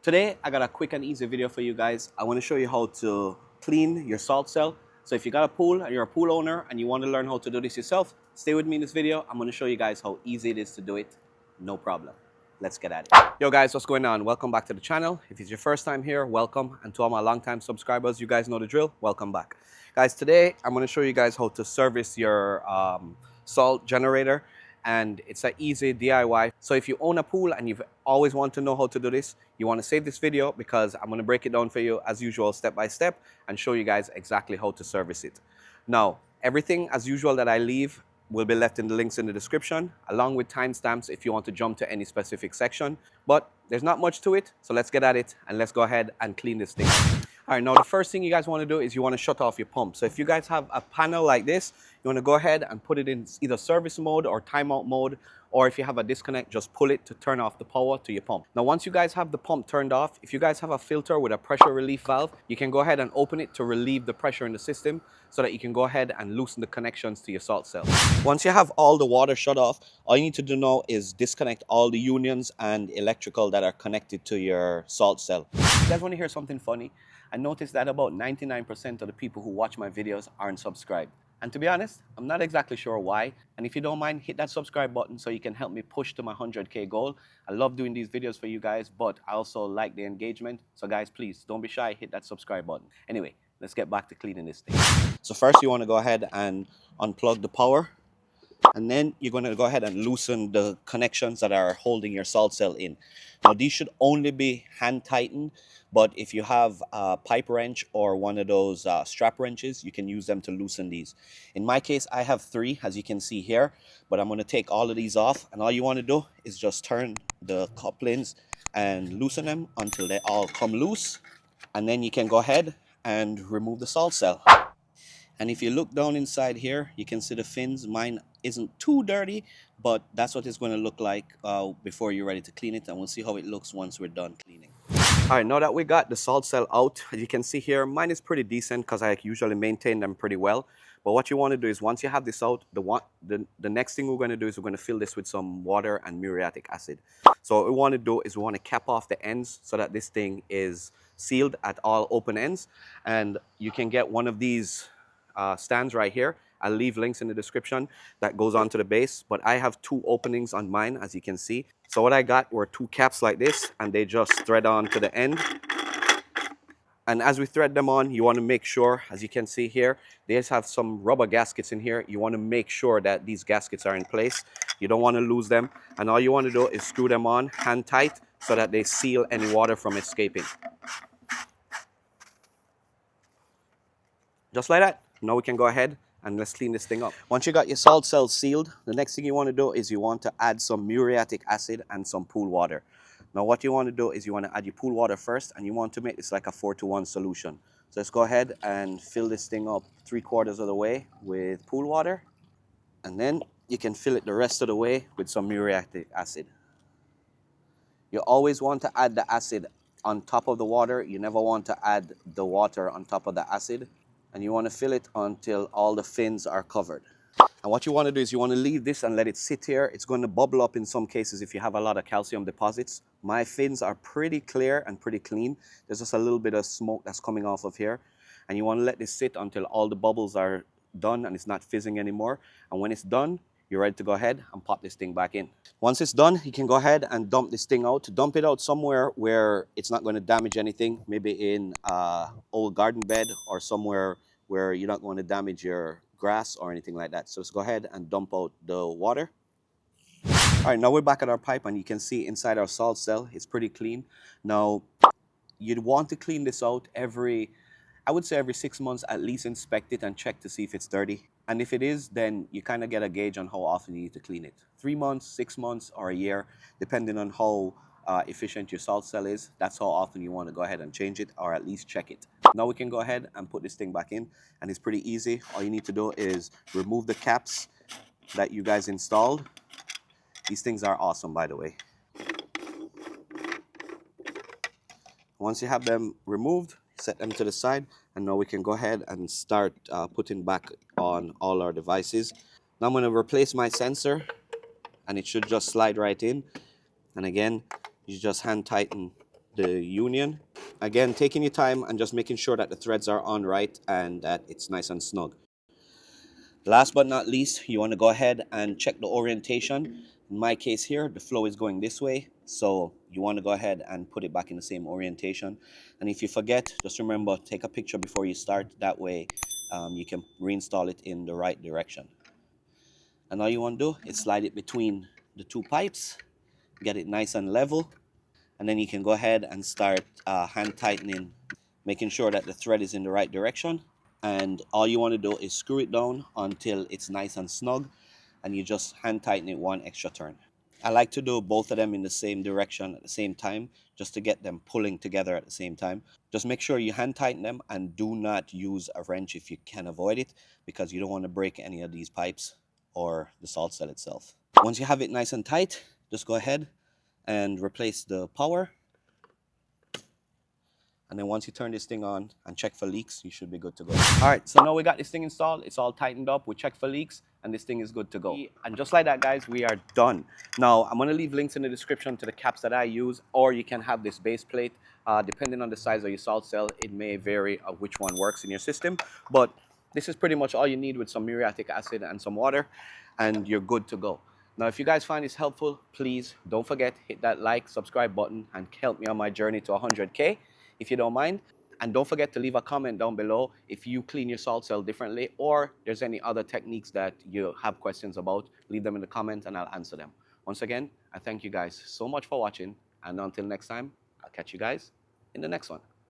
Today, I got a quick and easy video for you guys. I want to show you how to clean your salt cell. So if you got a pool and you're a pool owner and you want to learn how to do this yourself, stay with me in this video. I'm going to show you guys how easy it is to do it. No problem. Let's get at it. Yo guys, what's going on? Welcome back to the channel. If it's your first time here, welcome. And to all my longtime subscribers, you guys know the drill. Welcome back. Guys, today I'm going to show you guys how to service your salt generator. And it's an easy DIY. So if you own a pool and you've always wanted to know how to do this, you want to save this video because I'm going to break it down for you as usual, step by step, and show you guys exactly how to service it. Now, everything as usual that I leave will be left in the links in the description, along with timestamps if you want to jump to any specific section. But there's not much to it, so let's get at it and let's go ahead and clean this thing. All right, now the first thing you guys want to do is you want to shut off your pump. So if you guys have a panel like this, you want to go ahead and put it in either service mode or timeout mode, or if you have a disconnect, just pull it to turn off the power to your pump. Now, once you guys have the pump turned off, if you guys have a filter with a pressure relief valve, you can go ahead and open it to relieve the pressure in the system so that you can go ahead and loosen the connections to your salt cell. Once you have all the water shut off, all you need to do now is disconnect all the unions and electrical that are connected to your salt cell. You guys want to hear something funny? I noticed that about 99% of the people who watch my videos aren't subscribed. And to be honest, I'm not exactly sure why. And if you don't mind, hit that subscribe button so you can help me push to my 100K goal. I love doing these videos for you guys, but I also like the engagement. So guys, please don't be shy, hit that subscribe button. Anyway, let's get back to cleaning this thing. So first you want to go ahead and unplug the power. And then you're going to go ahead and loosen the connections that are holding your salt cell in. Now, these should only be hand tightened, but if you have a pipe wrench or one of those strap wrenches, you can use them to loosen these. In my case, I have 3, as you can see here, but I'm going to take all of these off. And all you want to do is just turn the couplings and loosen them until they all come loose. And then you can go ahead and remove the salt cell. And if you look down inside here, you can see the fins. Mine isn't too dirty, but that's what it's going to look like before you're ready to clean it. And we'll see how it looks once we're done cleaning. All right, now that we got the salt cell out, as you can see here, mine is pretty decent because I usually maintain them pretty well. But what you want to do is once you have this out, the next thing we're going to do is we're going to fill this with some water and muriatic acid. So what we want to do is we want to cap off the ends so that this thing is sealed at all open ends. And you can get one of these stands right here. I'll leave links in the description that goes onto the base, but I have 2 openings on mine, as you can see. So what I got were 2 caps like this, and they just thread on to the end. And as we thread them on, you want to make sure, as you can see here, they just have some rubber gaskets in here. You want to make sure that these gaskets are in place. You don't want to lose them. And all you want to do is screw them on hand tight so that they seal any water from escaping. Just like that. Now we can go ahead and let's clean this thing up. Once you got your salt cells sealed, the next thing you want to do is you want to add some muriatic acid and some pool water. Now what you want to do is you want to add your pool water first, and you want to make this like a 4-to-1 solution. So let's go ahead and fill this thing up 3/4 of the way with pool water. And then you can fill it the rest of the way with some muriatic acid. You always want to add the acid on top of the water. You never want to add the water on top of the acid. And you want to fill it until all the fins are covered. And what you want to do is you want to leave this and let it sit here. It's going to bubble up in some cases if you have a lot of calcium deposits. My fins are pretty clear and pretty clean. There's just a little bit of smoke that's coming off of here. And you want to let this sit until all the bubbles are done and it's not fizzing anymore. And when it's done, you're ready to go ahead and pop this thing back in. Once it's done, you can go ahead and dump this thing out. Dump it out somewhere where it's not going to damage anything, maybe in an old garden bed or somewhere where you're not going to damage your grass or anything like that. So let's go ahead and dump out the water. All right, now we're back at our pipe, and you can see inside our salt cell, it's pretty clean. Now, you'd want to clean this out I would say every 6 months, at least inspect it and check to see if it's dirty. And if it is, then you kind of get a gauge on how often you need to clean it. 3 months, 6 months, or a year, depending on how efficient your salt cell is. That's how often you want to go ahead and change it, or at least check it. Now we can go ahead and put this thing back in, and it's pretty easy. All you need to do is remove the caps that you guys installed. These things are awesome, by the way. Once you have them removed, set them to the side, and now we can go ahead and start putting back on all our devices. Now I'm going to replace my sensor, and it should just slide right in. And again, you just hand tighten the union. Again, taking your time and just making sure that the threads are on right and that it's nice and snug. Last but not least, you want to go ahead and check the orientation. In my case here, the flow is going this way, so you want to go ahead and put it back in the same orientation. And if you forget, just remember, take a picture before you start. That way you can reinstall it in the right direction. And all you want to do is slide it between the two pipes, get it nice and level, and then you can go ahead and start hand tightening, making sure that the thread is in the right direction. And all you want to do is screw it down until it's nice and snug, and you just hand tighten it one extra turn. I like to do both of them in the same direction at the same time, just to get them pulling together at the same time. Just make sure you hand tighten them and do not use a wrench if you can avoid it, because you don't want to break any of these pipes or the salt cell itself. Once you have it nice and tight, just go ahead and replace the power. And then once you turn this thing on and check for leaks, you should be good to go. All right, so now we got this thing installed. It's all tightened up. We checked for leaks, and this thing is good to go. And just like that, guys, we are done. Now, I'm going to leave links in the description to the caps that I use, or you can have this base plate. Depending on the size of your salt cell, it may vary of which one works in your system. But this is pretty much all you need with some muriatic acid and some water, and you're good to go. Now, if you guys find this helpful, please don't forget, hit that like, subscribe button, and help me on my journey to 100K. If you don't mind. And don't forget to leave a comment down below if you clean your salt cell differently, or there's any other techniques that you have questions about. Leave them in the comments and I'll answer them. Once again, I thank you guys so much for watching, and until next time, I'll catch you guys in the next one.